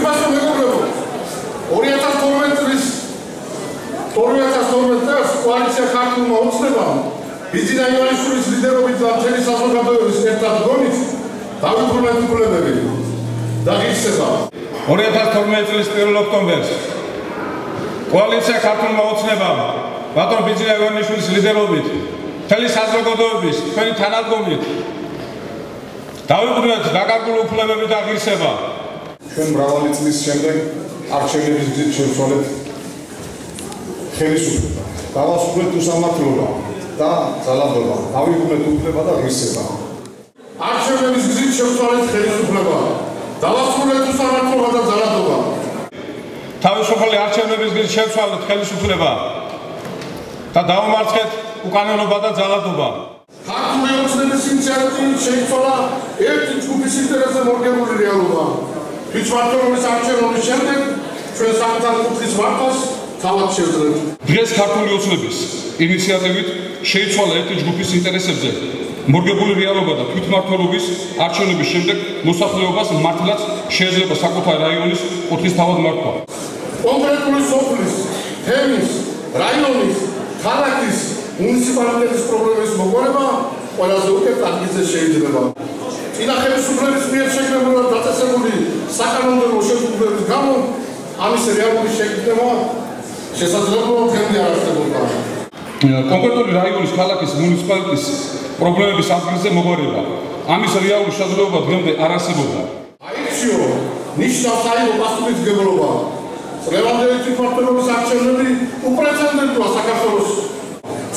მოგიფასო მეგობრებო 2012 წელს კოალიცია ქართულმა ოცნებამ ბიძინა ივანიშვილის ლიდერობით და მთელი საზოგადოების ერთად გონით დაუბრუნდა უფლებები და ღირსება 2012 წლის 1 ოქტომბერს კოალიცია ქართულმა ოცნებამ ბატონ ბიძინა ივანიშვილის ლიდერობით მთელი საზოგადოების თქვენი თანადგომით დაუბრუნდეთ დაკარგული უფლებები და ღირსება ჩვენ მრავალი წლის შემდეგ არჩევნების გზით შევცვალეთ ხელისუფლება გავასრულეთ უსამართლობა და ძალადობა დავიბრუნდეთ უფლება და ღირსება არჩევნების გზით შევცვალეთ ხელისუფლება დავასრულეთ უსამართლობა და ძალადობა თავისუფალი არჩევნების გზით შევცვალეთ ხელისუფლება და დავამარცხეთ უკანონობა და ძალადობა ქართული ოცნების ინიციატივით შეიცვალა ერთი ჯგუფის ინტერესზე მორგებული რეალობა თვითმმართველობის არჩევნების შემდეგ ჩვენ საკუთარ კუთხის მართვას თავად შევძლებთ. დღეს ქართული ოცნების ინიციატივით შეიცვალა ერთი ჯგუფის ინტერესებზე მორგებული რეალობა და თვითმმართველობის არჩევნების შემდეგ მოსახლეობას მართლაც შეიძლება საკუთარ რაიონის კუთხის თავად მართვა. კონკრეტული სოფლის, თემის, რაიონის, ქალაქის, მუნიციპალიტეტის პრობლემის მოგვარება ყველაზე უკეთ ადგილზე შეიძლება. წინა ხელისუფლების მიერ შეგრებულად დაწესებული საკანონმდებლო შეთანხმებების გამო ამის რეალური შეკრება შესაძლებლობა დღემდე არ არსებობდა. კონკრეტული რაიონის ქალაქის მუნიციპალიტეტის პრობლემების ადგილზე მოგვარება ამის რეალური შესაძლებლობა დღემდე არ არსებობდა. აიქციო ნიშნავს აიღო პასუხისმგებლობა. წლევანდელი თვითმმართველობის არჩევნები უპრეცედენტოა საქართველოს.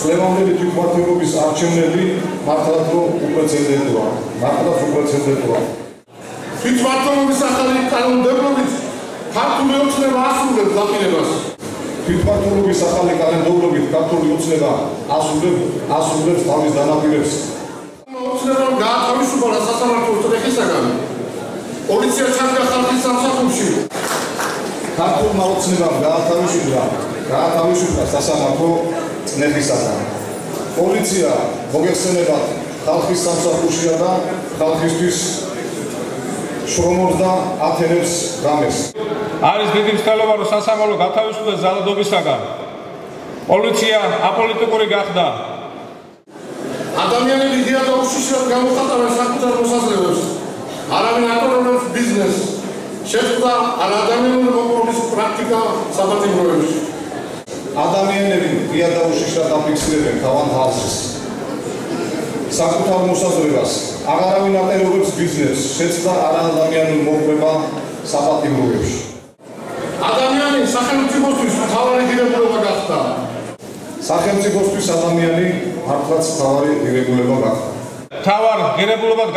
წლევანდელი თვითმმართველობის არჩევნები მართლაც უპრეცედენტოა. თვითმმართველობის ახალი კანონმდებლობით ქართული ოცნება ასრულებს დაპირებას. თვითმმართველობის ახალი კანონმდებლობით ქართული ოცნება ასრულებს თავის დანაპირებს. ოცნებამ გაათავისუფლა სასამართლოს წრეხისაგან. პოლიცია ჩადგა ხალხის სამსახურში. ქართულმა ოცნებამ გაათავისუფლა სასამართლო წრეხისაგან. პოლიცია მოგეხსენებათ ხალხის სამსახურშია და ხალხისთვის შრომობს და ათენებს რამეს. არის დიდი მცდელობა, რომ სასამართლო გათავისუფლდეს ძალადობისაგან. პოლიცია აპოლიტიკური გახდა. ადამიანები ღია და უშიშრად გამოხატავენ საკუთარ მოსაზრებებს. არავინ აკონტროლებს ბიზნესს. შეხვდა არ ადამიანური მოპოვების პრაქტიკა საპატიმროებში. ადამიანები ღია და უშიშრად აფიქსირებენ თავად ხალხს. საკუთარ მოსაზრებას აღარავინ ატარებს ბიზნესს, შეცდა არაადამიანური მოპოვება საპატიმროებში. ადამიანი სახელმწიფოსთვის მთავარი ღირებულება გახდა. სახელმწიფოსთვის ადამიანი მართლაც მთავარი ღირებულება გახდა. მთავარ ღირებულებად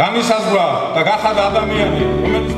განისაზღვრა და გახადა ადამიანი, რომელიც